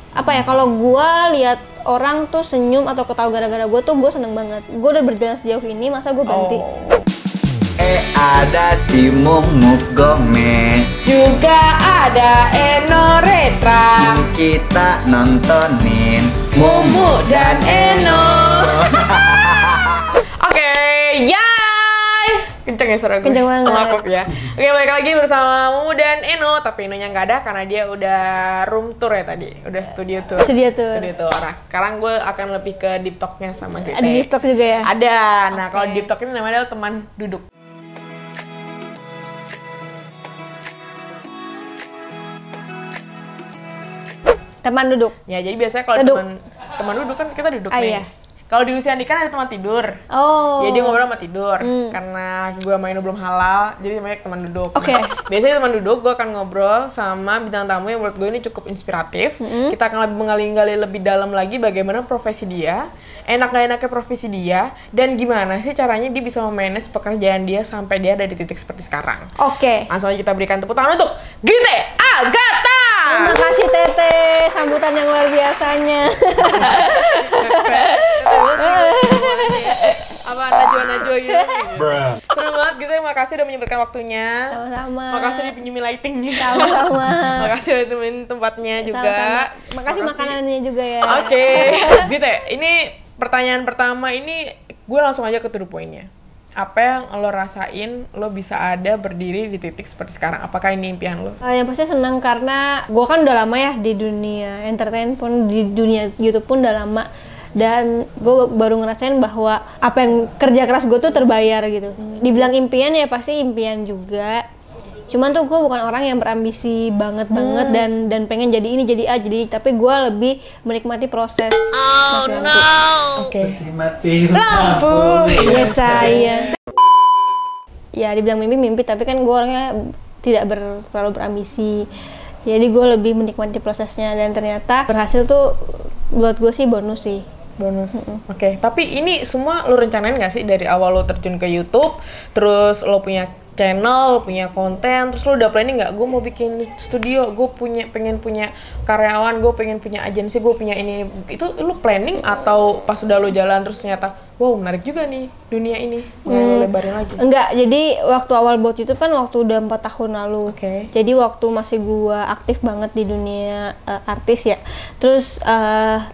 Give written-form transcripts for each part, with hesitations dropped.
apa ya, kalau gue lihat orang tuh senyum atau ketawa gara-gara gue tuh gue seneng banget. Gue udah berjalan sejauh ini, masa gue berhenti? Ada si Mumuk Gomez, juga ada Eno Retra. kita nontonin Mumu dan Eno. Oke, yay! Kenceng ya suara gue? Kenceng banget. Ngakak ya. Oke, balik lagi bersama Mumu dan Eno. Tapi Enonya nggak ada karena dia udah room tour ya tadi. Udah studio tour. Studio tour. Nah, sekarang gue akan lebih ke deep talk-nya sama Grite. Ada di TikTok juga ya? Ada. Nah, Oke. kalau deep talk ini namanya adalah teman duduk. Teman duduk. Ya, jadi biasanya kalau Duduk. teman duduk kan kita duduk Ah, nih. iya. Kalau di usia Andika ada teman tidur. Oh. Jadi ngobrol sama tidur. Karena gue main belum halal, jadi banyak teman duduk. Oke. Nah, biasanya teman duduk gue akan ngobrol sama bintang tamu yang menurut gue ini cukup inspiratif. Kita akan lebih menggali-gali lebih dalam lagi bagaimana profesi dia, enak gak enaknya profesi dia, dan gimana sih caranya dia bisa memanage pekerjaan dia sampai dia ada di titik seperti sekarang. Oke. Langsung aja kita berikan tepuk tangan untuk Grite Agatha. Terima kasih Tete, sambutan yang luar biasanya. Apa najwa-najwa gitu. Seneng banget gitu ya, makasih udah menyempatkan waktunya. Sama-sama. Makasih udah pinjemin lightingnya. Sama-sama. Makasih udah temenin tempatnya juga. Sama-sama. Makasih makanannya juga ya. Oke. Gitu ya, ini pertanyaan pertama ini gue langsung aja ke to the point-nya. Apa yang lo rasain lo bisa ada berdiri di titik seperti sekarang? Apakah ini impian lo? Yang pasti senang karena gue kan udah lama ya di dunia entertain pun, di dunia YouTube pun udah lama. Dan gue baru ngerasain bahwa apa yang kerja keras gue tuh terbayar gitu. Dibilang impian ya pasti impian juga. Cuman tuh gue bukan orang yang berambisi banget dan pengen jadi ini jadi A jadi, tapi gue lebih menikmati proses. Oke. mati Lampu. Iya saya. Ya dibilang mimpi tapi kan gue orangnya tidak terlalu berambisi. Jadi gue lebih menikmati prosesnya dan ternyata berhasil tuh buat gue sih bonus sih. Bonus. Oke, tapi ini semua lo rencanain nggak sih dari awal lo terjun ke YouTube, terus lo punya channel, lo punya konten, terus lo udah planning nggak? Gue mau bikin studio, gue pengen punya karyawan, gue pengen punya agensi, gue punya ini. Itu lo planning atau pas udah lo jalan terus ternyata, wow menarik juga nih dunia ini, mau lo lebarin lagi? Enggak, jadi waktu awal buat YouTube kan waktu udah 4 tahun lalu. Oke. Jadi waktu masih gua aktif banget di dunia artis ya. Terus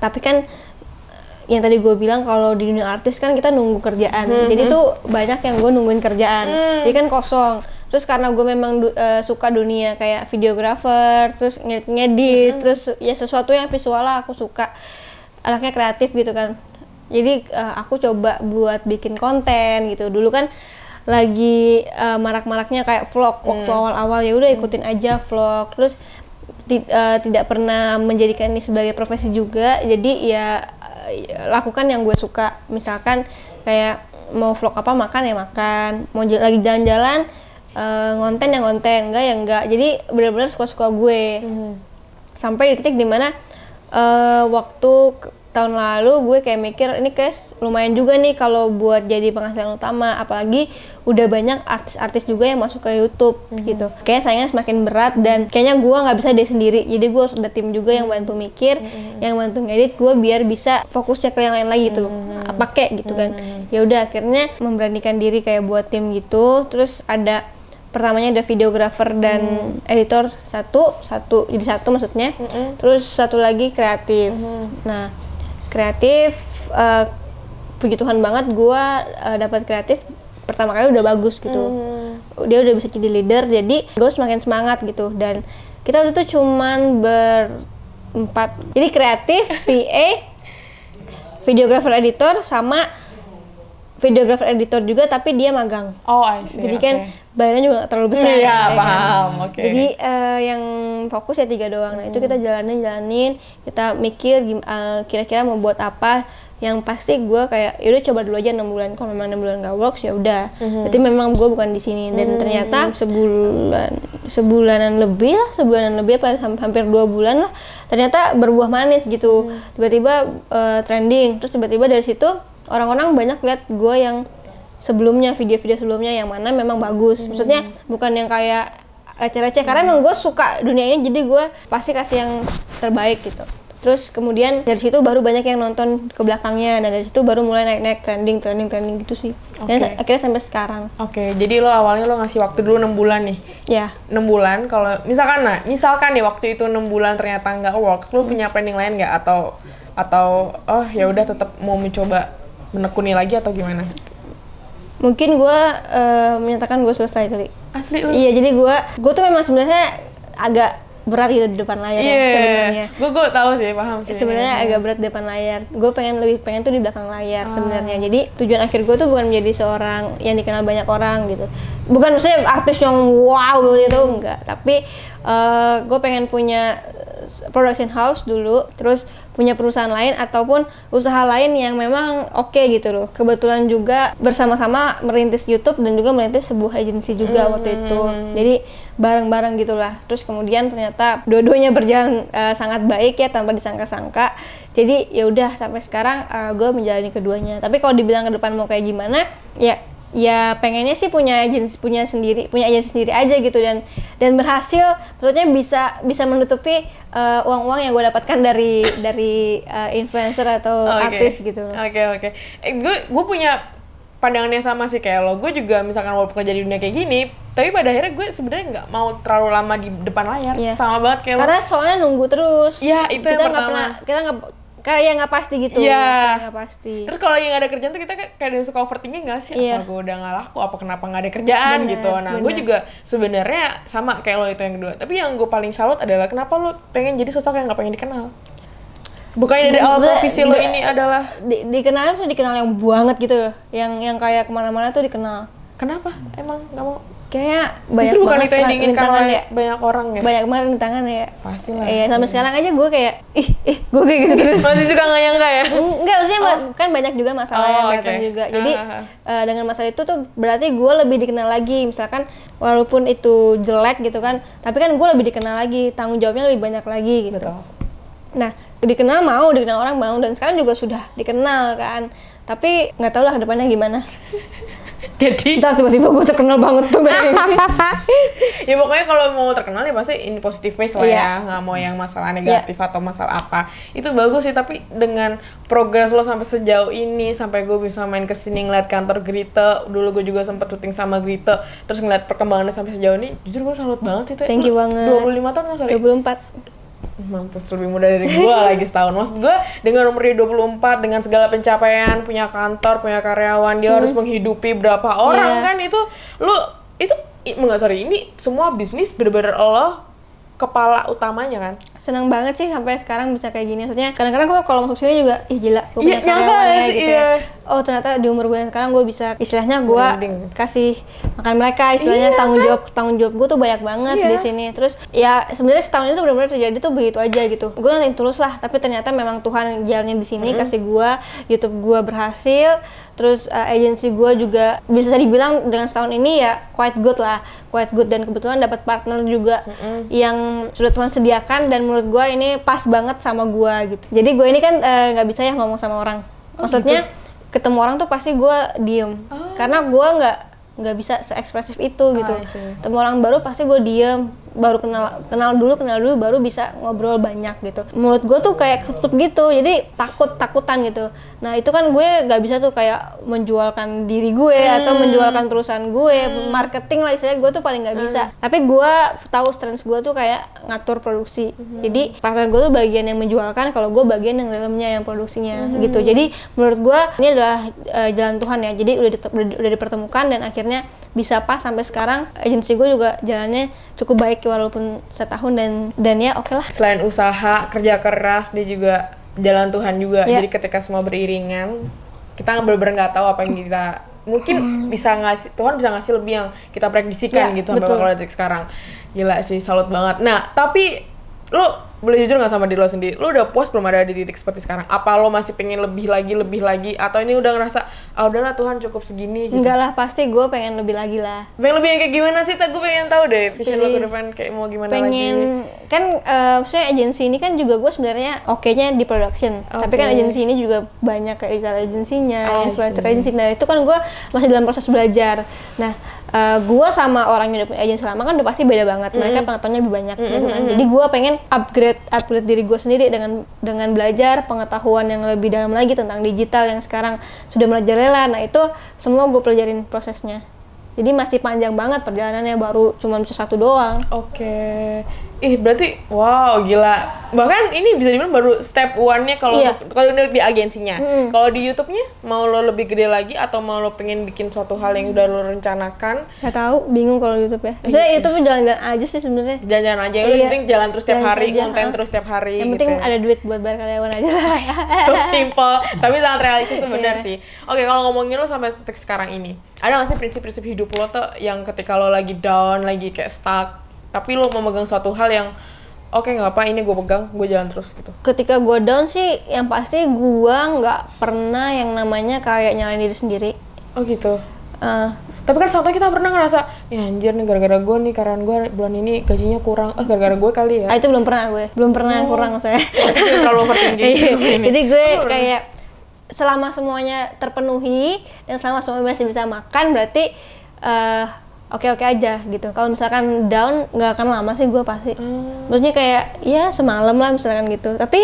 tapi kan yang tadi gue bilang kalau di dunia artis kan kita nunggu kerjaan. Jadi tuh banyak yang gue nungguin kerjaan. Jadi kan kosong. Terus karena gue memang suka dunia kayak videographer, terus ngedit, terus ya sesuatu yang visual lah aku suka. Anaknya kreatif gitu kan. Jadi aku coba buat bikin konten gitu. Dulu kan lagi marak-maraknya kayak vlog waktu awal-awal, ya udah ikutin aja vlog. Terus tidak pernah menjadikan ini sebagai profesi juga. Jadi ya lakukan yang gue suka. Misalkan kayak mau vlog apa, makan ya makan. Mau lagi jalan-jalan ngonten ya ngonten, enggak ya enggak. Jadi benar-benar suka-suka gue. Sampai di titik dimana waktu tahun lalu gue kayak mikir ini kayak lumayan juga nih kalau buat jadi penghasilan utama, apalagi udah banyak artis-artis juga yang masuk ke YouTube gitu. Kayak sayangnya semakin berat dan kayaknya gue nggak bisa deh sendiri, jadi gue harus ada tim juga yang bantu mikir, yang bantu ngedit gue biar bisa fokus cek ke yang lain lagi gitu, pakai gitu kan. Ya udah akhirnya memberanikan diri kayak buat tim gitu. Terus ada pertamanya ada videographer dan editor satu jadi satu maksudnya. Terus satu lagi kreatif. Nah kreatif, puji Tuhan banget gue dapat kreatif pertama kali udah bagus gitu. Dia udah bisa jadi leader, jadi gue semakin semangat gitu. Dan kita waktu itu cuman berempat, jadi kreatif, PA, videographer editor, sama videographer editor juga tapi dia magang. Oh, I see. Jadi kan bayarannya juga gak terlalu besar. Iya, ya kan? paham. Oke. Jadi yang fokus ya 3 doang. Nah itu kita jalanin, kita mikir kira-kira mau buat apa. Yang pasti gue kayak yaudah coba dulu aja 6 bulan. Kalau memang 6 bulan gak works ya udah. Berarti memang gue bukan di sini. Dan ternyata sebulanan lebih apa hampir 2 bulan lah. Ternyata berbuah manis gitu. Tiba-tiba trending. Terus tiba-tiba dari situ orang-orang banyak lihat gue yang sebelumnya, video-video sebelumnya yang mana memang bagus. Maksudnya bukan yang kayak receh-receh, karena emang gue suka dunia ini, jadi gue pasti kasih yang terbaik gitu. Terus kemudian dari situ baru banyak yang nonton ke belakangnya, dan dari situ baru mulai naik-naik trending gitu sih. Dan akhirnya sampai sekarang. Oke, jadi lo awalnya lo ngasih waktu dulu 6 bulan nih. Ya. 6 bulan, kalau misalkan nih waktu itu 6 bulan ternyata nggak works, lo punya planning lain nggak? Atau oh ya udah tetap mau mencoba menekuni lagi atau gimana? Mungkin gue menyatakan gue selesai kali. Asli lo? Iya, jadi gue tuh memang sebenarnya agak berat gitu di depan layar ya sebenarnya. Gue tahu sih, paham sih. Sebenarnya agak berat di depan layar. Gue lebih pengen tuh di belakang layar sebenarnya. Jadi tujuan akhir gue tuh bukan menjadi seorang yang dikenal banyak orang gitu. Bukan maksudnya artis yang wow gitu, enggak. Tapi gue pengen punya production house dulu, terus punya perusahaan lain ataupun usaha lain yang memang oke gitu loh. Kebetulan juga bersama-sama merintis YouTube dan juga merintis sebuah agensi juga waktu itu. Jadi bareng-bareng gitulah. Terus kemudian ternyata dua-duanya berjalan sangat baik ya, tanpa disangka-sangka. Jadi ya udah sampai sekarang gue menjalani keduanya. Tapi kalau dibilang ke depan mau kayak gimana, ya pengennya sih punya agensi sendiri aja gitu, dan berhasil, maksudnya bisa menutupi uang-uang yang gue dapatkan dari influencer atau artis gitu loh. Oke. Gue punya pandangannya sama sih kayak lo. Gue juga misalkan mau kerja di dunia kayak gini, tapi pada akhirnya gue sebenarnya nggak mau terlalu lama di depan layar. Sama banget kayak karena soalnya nunggu terus. Iya, itu yang pertama. Kayak nggak pasti gitu. Iya. Nggak pasti. Terus kalau yang nggak ada kerjaan tuh kita kayak suka overthinking nggak sih? Apa gue udah nggak laku? Apa kenapa nggak ada kerjaan gitu? Nah, gue juga sebenarnya sama kayak lo itu yang kedua. Tapi yang gue paling salut adalah kenapa lo pengen jadi sosok yang nggak pengen dikenal? Bukannya dari awal profesi lo ini adalah dikenal yang banget gitu loh. Yang kayak kemana-mana tuh dikenal. Kenapa? Emang nggak mau? Kayaknya banyak justru bukan banget itu yang diinginkan oleh banyak orang ya? Banyak banget rintangan ya. Pastilah. Iya, sampai sekarang aja gue kayak gue kayak gitu terus. Masih suka nggak nyangka ya? Enggak, maksudnya kan banyak juga masalah yang datang juga. Jadi dengan masalah itu tuh berarti gue lebih dikenal lagi. Misalkan walaupun itu jelek gitu kan, tapi kan gue lebih dikenal lagi, tanggung jawabnya lebih banyak lagi gitu. Betul. Nah, dikenal orang mau, dan sekarang juga sudah dikenal kan. Tapi nggak tahu lah kedepannya gimana. Jadi ntar tiba-tiba gue terkenal banget tuh. Ya pokoknya kalau mau terkenal ya pasti in positive ways lah ya, nggak mau yang masalah negatif atau masalah apa. Itu bagus sih, tapi dengan progres lo sampai sejauh ini, sampai gue bisa main kesini ngeliat kantor Grite, dulu gue juga sempet syuting sama Grite, terus ngeliat perkembangannya sampai sejauh ini, jujur gue salut banget sih. Thank you banget. 25 tahun kan, sorry? 24. Mampus, lebih muda dari gue lagi setahun. Maksud gue dengan umur dia 24, dengan segala pencapaian, punya kantor, punya karyawan, dia harus menghidupi berapa orang kan, itu ini semua bisnis bener-bener lo kepala utamanya kan. Senang banget sih sampai sekarang bisa kayak gini. Maksudnya kadang-kadang kalau masuk sini juga gila, gue punya karyawan gitu ya. Oh ternyata di umur gue yang sekarang gue bisa, istilahnya gue kasih makan mereka, istilahnya tanggung jawab gue tuh banyak banget di sini. Terus ya sebenarnya setahun itu benar-benar terjadi tuh begitu aja gitu. Gue nanti tulus lah, tapi ternyata memang Tuhan jalannya di sini kasih gue, YouTube gue berhasil. Terus agensi gue juga bisa dibilang dengan setahun ini ya quite good, dan kebetulan dapat partner juga yang sudah Tuhan sediakan, dan menurut gue ini pas banget sama gue gitu. Jadi gue ini kan nggak bisa ya ngomong sama orang, maksudnya ketemu orang tuh pasti gue diem, karena gue nggak bisa seekspresif itu gitu. Ketemu orang baru pasti gue diem, baru kenal dulu baru bisa ngobrol banyak gitu. Menurut gue tuh kayak ketutup gitu, jadi takutan gitu. Nah itu kan gue nggak bisa tuh kayak menjualkan diri gue atau menjualkan perusahaan gue, marketing lah istilahnya, gue tuh paling nggak bisa. Tapi gue tahu strength gue tuh kayak ngatur produksi. Jadi partner gue tuh bagian yang menjualkan, kalau gue bagian yang dalamnya yang produksinya gitu. Jadi menurut gue ini adalah jalan Tuhan ya. Jadi udah dipertemukan, dan akhirnya bisa pas sampai sekarang. Agensi gue juga jalannya cukup baik walaupun setahun, dan ya oke lah. Selain usaha, kerja keras, dia juga jalan Tuhan juga. Jadi ketika semua beriringan, kita bener-bener nggak tahu apa yang kita mungkin bisa ngasih, Tuhan bisa ngasih lebih yang kita prediksikan gitu sampai kalau detik sekarang. Gila sih, salut banget. Nah, tapi lo boleh jujur nggak sama diri lo sendiri? Lo udah puas belum ada di titik seperti sekarang? Apa lo masih pengen lebih lagi? Atau ini udah ngerasa, udahlah Tuhan cukup segini gitu? Enggak lah, pasti gue pengen lebih lagi lah. Pengen lebih yang kayak gimana sih? Gue pengen tahu deh vision lo ke depan kayak mau gimana lagi. kan maksudnya agensi ini kan juga gue sebenarnya oke-nya di production. Tapi kan agensi ini juga banyak kayak design agensinya, influencer agency. Nah itu kan gue masih dalam proses belajar. Nah gue sama orang yang udah punya agensi lama kan udah pasti beda banget. Mereka pengetahuannya lebih banyak gitu kan. Jadi gue pengen upgrade diri gue sendiri dengan belajar pengetahuan yang lebih dalam lagi tentang digital yang sekarang sudah merajalela. Nah itu semua gue pelajarin prosesnya. Jadi masih panjang banget perjalanannya, baru cuma bisa satu doang. Oke. Berarti wow, gila. Bahkan ini bisa dibilang baru step 1-nya kalau kalau di agensinya. Kalau di YouTube-nya mau lo lebih gede lagi atau mau lo pengen bikin suatu hal yang udah lo rencanakan? Gak tahu, bingung kalau YouTube ya. Maksudnya YouTube jalan-jalan aja sih sebenarnya. Jalan-jalan aja, yang penting jalan terus tiap hari, konten terus tiap hari. Yang penting ada duit buat bayar karyawan aja lah. So simple, tapi sangat realistis itu benar sih. Oke, kalau ngomongin lo sampai detik sekarang ini, ada nggak sih prinsip-prinsip hidup lo tuh yang ketika lo lagi down, lagi kayak stuck, tapi lo memegang suatu hal yang oke, nggak apa, ini gue pegang, gue jalan terus gitu. Ketika gue down sih, yang pasti gue nggak pernah yang namanya kayak nyalain diri sendiri. Oh gitu. Tapi kan sampai kita pernah ngerasa, ya anjir nih gara-gara gue nih, karena gue bulan ini gajinya kurang, gara-gara gue kali ya. Itu belum pernah kurang saya. Itu terlalu overthinking. Jadi gue kayak selama semuanya terpenuhi dan selama semuanya masih bisa makan, berarti oke-oke aja gitu. Kalau misalkan down nggak akan lama sih gue pasti. Maksudnya kayak ya semalam lah misalkan gitu. Tapi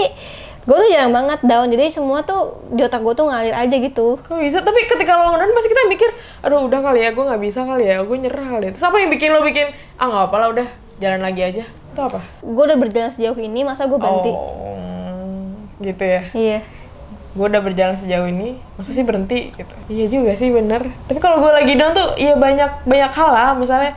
gue tuh jarang banget down, jadi semua tuh di otak gue tuh ngalir aja gitu. Kok bisa? Tapi ketika lo down pasti kita mikir, aduh udah kali ya, gue nggak bisa kali ya, gue nyerah kali ya. Terus apa yang bikin lo nggak apa lah, udah jalan lagi aja? Itu apa? Gue udah berjalan sejauh ini, masa gue berhenti? Gitu ya? Iya. Gue udah berjalan sejauh ini, masa sih berhenti gitu? Iya juga sih, bener. Tapi kalau gue lagi down tuh, ya banyak hal lah. Misalnya,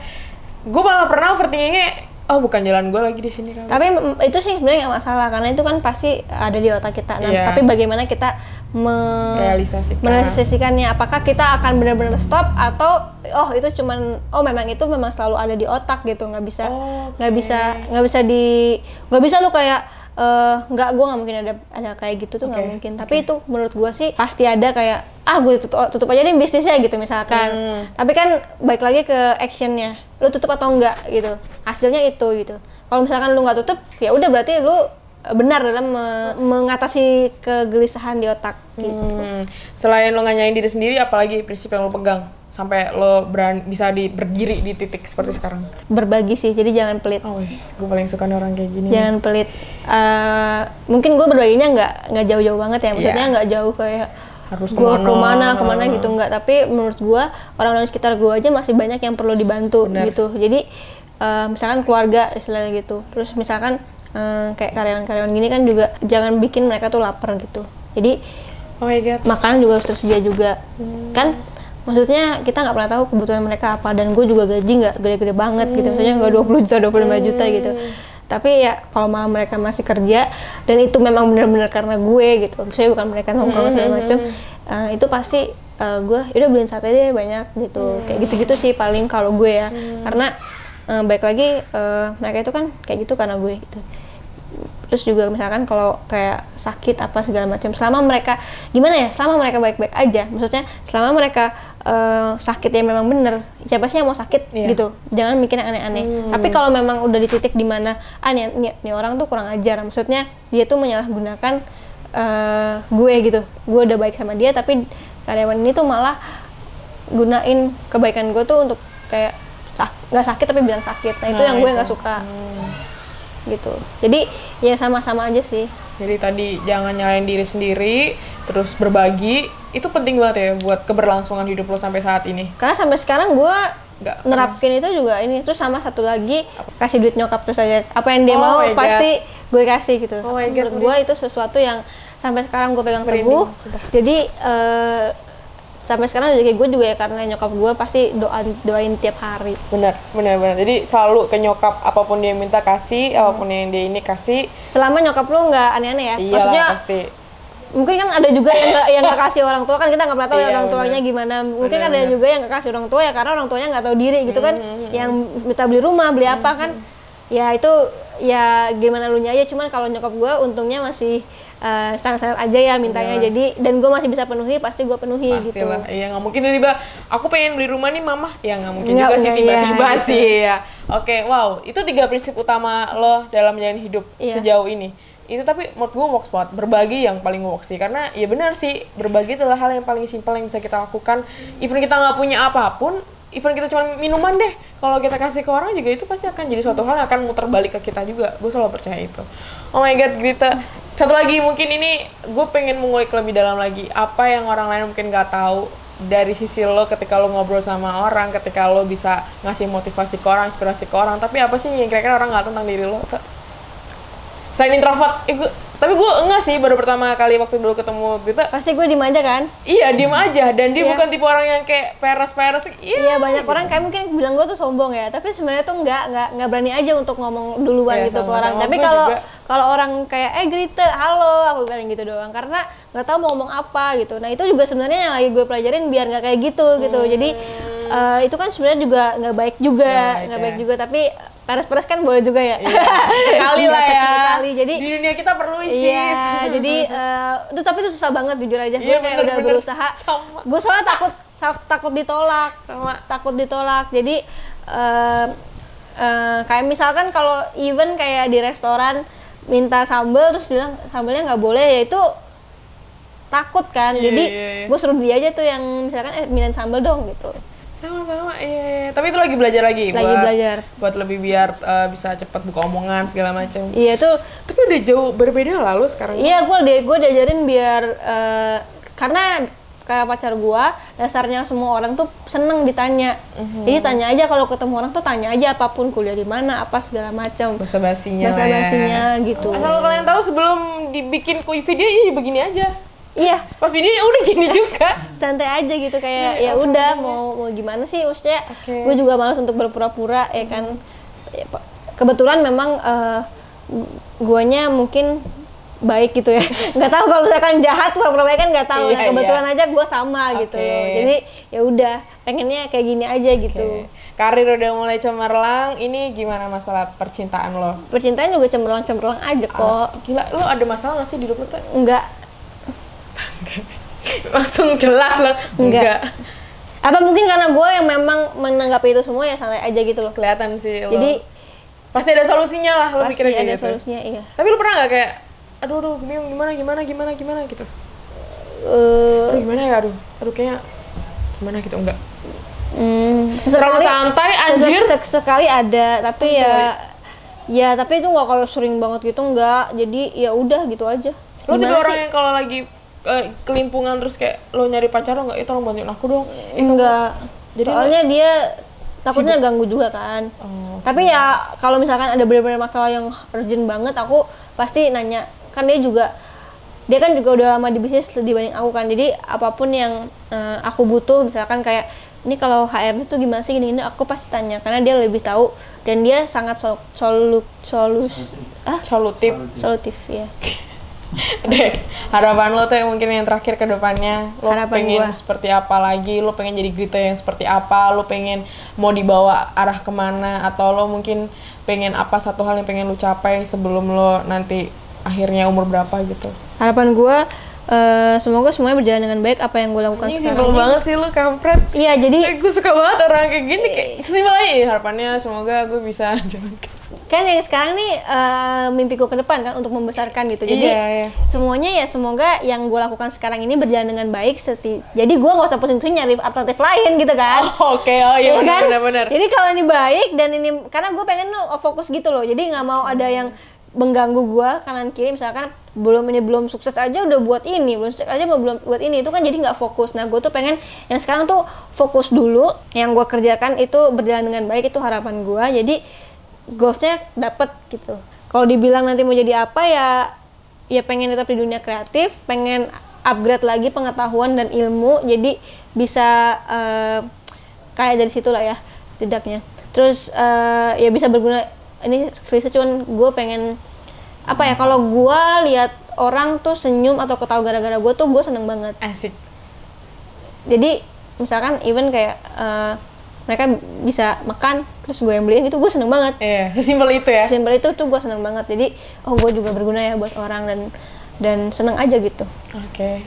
gue malah pernah overthinkingnya, oh bukan jalan gue lagi di sini kali. Tapi itu sih sebenarnya nggak masalah, karena itu kan pasti ada di otak kita. Nah, tapi bagaimana kita merealisasikannya? Apakah kita akan benar-benar stop atau itu memang selalu ada di otak gitu, nggak bisa lu kayak gue nggak mungkin ada kayak gitu tuh, nggak mungkin. Tapi itu menurut gue sih pasti ada kayak gue tutup aja deh bisnisnya gitu misalkan. Tapi kan balik lagi ke actionnya, lu tutup atau enggak gitu, hasilnya itu gitu. Kalau misalkan lu nggak tutup, ya udah berarti lu benar dalam mengatasi kegelisahan di otak gitu. Selain lo nganyain diri sendiri, apalagi prinsip yang lo pegang sampai lo bisa berdiri di titik seperti sekarang? Berbagi sih, jadi jangan pelit. Gue paling suka nih orang kayak gini. Jangan pelit. Mungkin gue berbaginya nggak jauh-jauh banget ya, maksudnya nggak jauh kayak harus gue kemana gitu, nggak. Tapi menurut gue orang-orang sekitar gue aja masih banyak yang perlu dibantu. Gitu. Jadi misalkan keluarga istilahnya gitu. Terus misalkan kayak karyawan-karyawan gini kan juga jangan bikin mereka tuh lapar gitu. Jadi makanan juga harus tersedia juga. Kan maksudnya kita nggak pernah tahu kebutuhan mereka apa, dan gue juga gaji nggak gede-gede banget gitu, maksudnya nggak 20 juta, 25 juta gitu. Tapi ya kalau malah mereka masih kerja dan itu memang benar-benar karena gue gitu, maksudnya bukan mereka nongkrong segala macem, itu pasti gue udah beliin sate deh banyak gitu, kayak gitu-gitu sih paling kalau gue ya. Karena baik lagi mereka itu kan kayak gitu karena gue gitu. Terus juga misalkan kalau kayak sakit apa segala macam, selama mereka baik-baik aja, maksudnya selama mereka sakitnya memang bener, siapa sih yang mau sakit gitu, jangan mikir yang aneh-aneh. Tapi kalau memang udah di titik dimana nih orang tuh kurang ajar, maksudnya dia tuh menyalahgunakan gue gitu, gue udah baik sama dia tapi karyawan ini tuh malah gunain kebaikan gue tuh untuk kayak nggak sakit tapi bilang sakit. Nah itu yang gue nggak suka gitu. Jadi ya sama-sama aja sih. Jadi tadi jangan nyalain diri sendiri, terus berbagi, itu penting banget ya buat keberlangsungan hidup lo sampai saat ini. Karena sampai sekarang gue nerapkin itu juga ini. Terus sama satu lagi, kasih duit nyokap terus aja. Apa yang dia mau pasti gue kasih gitu. Menurut gue itu sesuatu yang sampai sekarang gue pegang teguh. Jadi sampai sekarang kayak gue juga ya, karena nyokap gue pasti doain tiap hari. Benar. Jadi selalu ke nyokap, apapun dia minta kasih, apapun yang dia ini kasih. Selama nyokap lu nggak aneh-aneh ya. Iyalah, maksudnya pasti. Mungkin kan ada juga yang nggak kasih orang tua, kan kita nggak pernah tahu ya orang tuanya gimana. Mungkin ada juga yang nggak kasih orang tua ya karena orang tuanya nggak tahu diri gitu kan. Yang minta beli rumah, beli apa kan. Ya itu ya gimana lu nya aja, cuman kalau nyokap gue untungnya masih standar-standar aja ya mintanya. Jadi dan gue masih bisa penuhi, pasti gue penuhi gitu. Pastilah, iya nggak mungkin tiba-tiba aku pengen beli rumah nih mama, ya nggak mungkin Nggak, juga sih nggak, tiba-tiba iya, sih ya. Oke, wow, itu 3 prinsip utama lo dalam menjalani hidup Iya. sejauh ini. Itu tapi menurut gue works banget, berbagi yang paling works sih, karena ya benar sih, berbagi adalah hal yang paling simpel yang bisa kita lakukan. Even kita nggak punya apapun, even kita cuma minuman deh, kalau kita kasih ke orang juga itu pasti akan jadi suatu hal yang akan muter balik ke kita juga. Gue selalu percaya itu. Oh my god, Grita. Satu lagi mungkin ini gue pengen mengulik lebih dalam lagi, apa yang orang lain mungkin nggak tahu dari sisi lo ketika lo ngobrol sama orang, ketika lo bisa ngasih motivasi ke orang, inspirasi ke orang, tapi apa sih yang kira-kira orang nggak tahu tentang diri lo? Selain introvert, tapi gue enggak sih, baru pertama kali waktu dulu ketemu Grita. Pasti gue diem aja kan. Iya, diem aja, dan dia Iya. bukan tipe orang yang kayak peres-peres. Iya, banyak orang kayak mungkin bilang gue tuh sombong ya, tapi sebenarnya tuh nggak berani aja untuk ngomong duluan Iya, gitu ke sama-sama. orang. Tapi Gue kalau juga. kalau orang kayak Grita, halo, aku bilang gitu doang karena nggak tahu mau ngomong apa gitu. Nah, itu juga sebenarnya yang lagi gue pelajarin biar nggak kayak gitu gitu. Jadi itu kan sebenarnya juga nggak baik juga, nggak baik juga, tapi peres-peres kan boleh juga ya. Sekali lah ya. Sekali. Jadi di dunia kita perlu isi. iya, jadi itu tapi itu susah banget jujur aja. Gue Iya, kayak udah bener-bener. berusaha. Sama. Gue soalnya takut ditolak. Sama. Takut ditolak. Jadi kayak misalkan kalau even kayak di restoran minta sambal terus bilang sambalnya nggak boleh, ya itu takut kan. Iya, Jadi iya. gue suruh dia aja tuh yang misalkan minta sambal dong gitu. Sama-sama, iya. Tapi itu lagi belajar lagi. Lagi belajar. Buat lebih biar bisa cepat buka omongan segala macam. Iya itu. Tapi udah jauh berbeda lah lo sekarang. Iya, gue diajarin biar karena kayak pacar gue dasarnya semua orang tuh seneng ditanya. Jadi tanya aja kalau ketemu orang tuh tanya aja apapun, kuliah di mana, apa segala macam. Basa-basinya lah ya. Basa-basinya gitu. Asal kalian tahu sebelum dibikin video ini begini aja. Iya, Pas video udah gini juga. santai aja gitu kayak ya udah mau gimana sih, maksudnya Oke. gue juga malas untuk berpura-pura ya kan. Ya, kebetulan memang guanya mungkin baik gitu ya. Nggak tahu kalau misalkan jahat pura-pura baik kan nggak tahu. Iya, Nah, kebetulan iya. aja gue sama gitu Oke. loh. Jadi ya udah pengennya kayak gini aja gitu. Karir udah mulai cemerlang, ini gimana masalah percintaan lo? Percintaan juga cemerlang-cemerlang aja kok. Gila, lo ada masalah gak sih di hidup lo tuh? Enggak. Langsung jelas lo. Enggak. Apa mungkin karena gue yang memang menanggapi itu semua ya santai aja gitu loh. Kelihatan sih lo. Jadi pasti ada solusinya lah, lo pasti pikirnya kayak ada gitu. solusinya, iya. Tapi lo pernah gak kayak, aduh bingung gimana gitu? Eh, Aduh gimana ya, aduh kayaknya gimana gitu, enggak? sesekali Terlalu santai, anjir. sekali ada, tapi ya tapi itu nggak kayak sering banget gitu, enggak. Jadi ya udah gitu aja. Lo tipe Gimana orang sih? yang kalau lagi kelimpungan terus kayak lo nyari pacar lo nggak, tolong bantuin aku dong. Enggak. Jadi Soalnya dia takutnya ganggu juga kan. Oh, Tapi ya kalau misalkan ada benar-benar masalah yang urgent banget, aku pasti nanya. Kan dia kan juga udah lama di bisnis dibanding aku kan. Jadi apapun yang aku butuh, misalkan kayak ini kalau HRD tuh gimana sih gini, aku pasti tanya karena dia lebih tahu dan dia sangat solutif ya. deh, harapan lo tuh yang mungkin yang terakhir ke depannya, lo Harapan pengen gua. seperti apa lagi, lo pengen jadi Grita yang seperti apa, lo pengen mau dibawa arah kemana, atau lo mungkin pengen apa satu hal yang pengen lo capai sebelum lo nanti akhirnya umur berapa gitu. Harapan gue semoga semuanya berjalan dengan baik apa yang gue lakukan Ini sekarang simpel ini. banget sih lo, kampret. Iya, jadi Gue suka banget orang kayak gini, kayak sesimpel aja ya, harapannya semoga gue bisa jalankan. kan yang sekarang nih mimpiku ke depan kan untuk membesarkan gitu. Jadi Iya. semuanya ya semoga yang gue lakukan sekarang ini berjalan dengan baik. Jadi gue nggak usah pusing-pusing nyari alternatif lain gitu kan. Oke, oh iya Iya kan? benar-benar. Jadi kalau ini baik dan ini karena gue pengen tuh fokus gitu loh. Jadi nggak mau ada yang mengganggu gue kanan kiri, misalkan belum sukses aja udah buat ini, belum sukses aja belum buat ini, itu kan jadi nggak fokus. Nah gue tuh pengen yang sekarang tuh fokus dulu, yang gue kerjakan itu berjalan dengan baik, itu harapan gue. Jadi goalsnya dapet gitu. Kalau dibilang nanti mau jadi apa ya pengen tetap di dunia kreatif, pengen upgrade lagi pengetahuan dan ilmu, jadi bisa kayak dari situ lah ya setidaknya. Terus ya bisa berguna. Ini klise cuman gue pengen apa ya, kalau gue lihat orang tuh senyum atau ketawa gara-gara gue tuh gue seneng banget. Asik. Jadi misalkan even kayak mereka bisa makan terus gue yang beliin, itu gue seneng banget. Iya, sesimpel itu ya. Simpel itu tuh gue seneng banget, jadi gue juga berguna ya buat orang, dan seneng aja gitu. Oke.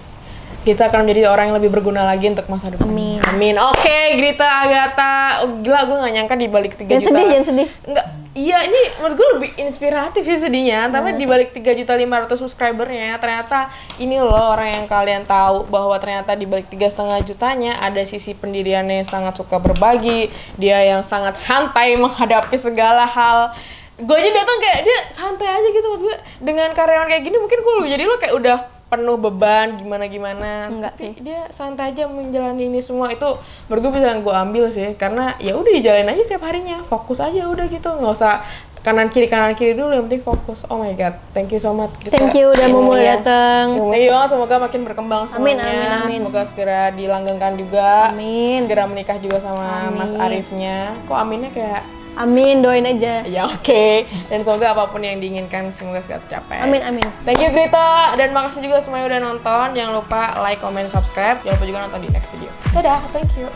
Kita akan menjadi orang yang lebih berguna lagi untuk masa depan. Amin. Amin. Oke, Grita Agatha. Oh, gila, gue gak nyangka di balik 3 juta. Jangan sedih. Enggak. Iya, ini menurut gue lebih inspiratif sih sedihnya. Tapi di balik 3.500.000 subscribernya, ternyata ini loh orang yang kalian tahu bahwa ternyata di balik 3,5 jutanya ada sisi pendiriannya yang sangat suka berbagi. Dia yang sangat santai menghadapi segala hal. Gue aja datang kayak dia santai aja gitu. Gue dengan karyawan kayak gini mungkin gue jadi lo kayak udah penuh beban gimana Enggak tapi sih. dia santai aja menjalani ini semua. Itu menurut gue bisa gue ambil sih, karena ya udah dijalanin aja setiap harinya, fokus aja udah gitu, nggak usah kanan kiri dulu, yang penting fokus. Oh my god, thank you so much Grita. Thank you udah mau datang. Iya, semoga makin berkembang Amin, semuanya. amin. Semoga segera dilanggengkan juga. Amin. Segera menikah juga sama Amin. Mas Arifnya. Kok aminnya kayak Amin, doain aja. ya oke. Dan semoga apapun yang diinginkan semoga segera tercapai. Amin, amin. Thank you Grita, dan makasih juga semuanya udah nonton. Jangan lupa like, comment, subscribe. Jangan lupa juga nonton di next video. Dadah, thank you.